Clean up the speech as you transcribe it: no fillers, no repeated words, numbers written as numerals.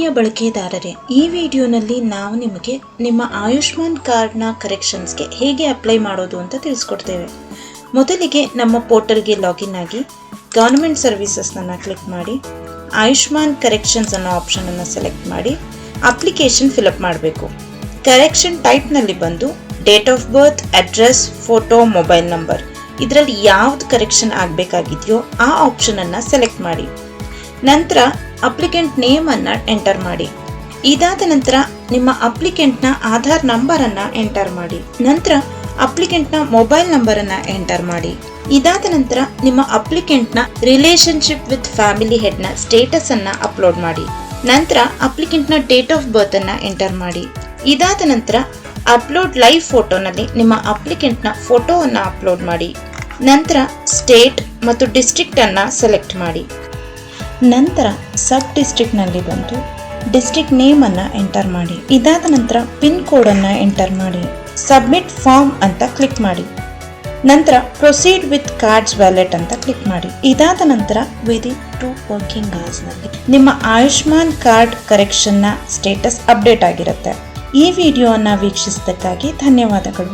ಆತ್ಮೀಯ ಬಳಕೆದಾರರೇ, ಈ ವಿಡಿಯೋನಲ್ಲಿ ನಾವು ನಿಮಗೆ ನಿಮ್ಮ ಆಯುಷ್ಮಾನ್ ಕಾರ್ಡ್ನ ಕರೆಕ್ಷನ್ಸ್ಗೆ ಹೇಗೆ ಅಪ್ಲೈ ಮಾಡೋದು ಅಂತ ತಿಳಿಸ್ಕೊಡ್ತೇವೆ. ಮೊದಲಿಗೆ ನಮ್ಮ ಪೋರ್ಟಲ್ಗೆ ಲಾಗಿನ್ ಆಗಿ ಗವರ್ನಮೆಂಟ್ ಸರ್ವಿಸಸ್ನ ಕ್ಲಿಕ್ ಮಾಡಿ ಆಯುಷ್ಮಾನ್ ಕರೆಕ್ಷನ್ಸ್ ಅನ್ನೋ ಆಪ್ಷನನ್ನು ಸೆಲೆಕ್ಟ್ ಮಾಡಿ ಅಪ್ಲಿಕೇಶನ್ ಫಿಲಪ್ ಮಾಡಬೇಕು. ಕರೆಕ್ಷನ್ ಟೈಪ್ನಲ್ಲಿ ಬಂದು date of birth, address, photo, mobile number ಇದರಲ್ಲಿ ಯಾವ್ದು ಕರೆಕ್ಷನ್ ಆಗಬೇಕಾಗಿದೆಯೋ ಆ ಆಪ್ಷನನ್ನು ಸೆಲೆಕ್ಟ್ ಮಾಡಿ. ನಂತರ ಅಪ್ಲಿಕೆಂಟ್ ನೇಮನ್ನು ಎಂಟರ್ ಮಾಡಿ. ಇದಾದ ನಂತರ ನಿಮ್ಮ ಅಪ್ಲಿಕೆಂಟ್ನ ಆಧಾರ್ ನಂಬರನ್ನು ಎಂಟರ್ ಮಾಡಿ. ನಂತರ ಅಪ್ಲಿಕೆಂಟ್ನ ಮೊಬೈಲ್ ನಂಬರನ್ನು ಎಂಟರ್ ಮಾಡಿ. ಇದಾದ ನಂತರ ನಿಮ್ಮ ಅಪ್ಲಿಕೆಂಟ್ನ ರಿಲೇಶನ್ಶಿಪ್ ವಿತ್ ಫ್ಯಾಮಿಲಿ ಹೆಡ್ನ ಸ್ಟೇಟಸ್ ಅನ್ನು ಅಪ್ಲೋಡ್ ಮಾಡಿ. ನಂತರ ಅಪ್ಲಿಕೆಂಟ್ನ ಡೇಟ್ ಆಫ್ ಬರ್ತ್ ಅನ್ನು ಎಂಟರ್ ಮಾಡಿ. ಇದಾದ ನಂತರ ಅಪ್ಲೋಡ್ ಲೈವ್ ಫೋಟೋನಲ್ಲಿ ನಿಮ್ಮ ಅಪ್ಲಿಕೆಂಟ್ನ ಫೋಟೋವನ್ನು ಅಪ್ಲೋಡ್ ಮಾಡಿ. ನಂತರ ಸ್ಟೇಟ್ ಮತ್ತು ಡಿಸ್ಟ್ರಿಕ್ಟ್ ಅನ್ನು ಸೆಲೆಕ್ಟ್ ಮಾಡಿ. ನಂತರ ಸಬ್ ಡಿಸ್ಟ್ರಿಕ್ಟ್ನಲ್ಲಿ ಬಂದು ಡಿಸ್ಟ್ರಿಕ್ಟ್ ನೇಮನ್ನು ಎಂಟರ್ ಮಾಡಿ. ಇದಾದ ನಂತರ ಪಿನ್ ಕೋಡನ್ನು ಎಂಟರ್ ಮಾಡಿ. ಸಬ್ಮಿಟ್ ಫಾರ್ಮ್ ಅಂತ ಕ್ಲಿಕ್ ಮಾಡಿ. ನಂತರ ಪ್ರೊಸೀಡ್ ವಿತ್ ಕಾರ್ಡ್ಸ್ ವ್ಯಾಲೆಟ್ ಅಂತ ಕ್ಲಿಕ್ ಮಾಡಿ. ಇದಾದ ನಂತರ ವಿದಿನ್ 2 ವರ್ಕಿಂಗ್ ಅವರ್ಸ್ನಲ್ಲಿ ನಿಮ್ಮ ಆಯುಷ್ಮಾನ್ ಕಾರ್ಡ್ ಕರೆಕ್ಷನ್ನ ಸ್ಟೇಟಸ್ ಅಪ್ಡೇಟ್ ಆಗಿರುತ್ತೆ. ಈ ವಿಡಿಯೋವನ್ನು ವೀಕ್ಷಿಸಿದ್ದಕ್ಕಾಗಿ ಧನ್ಯವಾದಗಳು.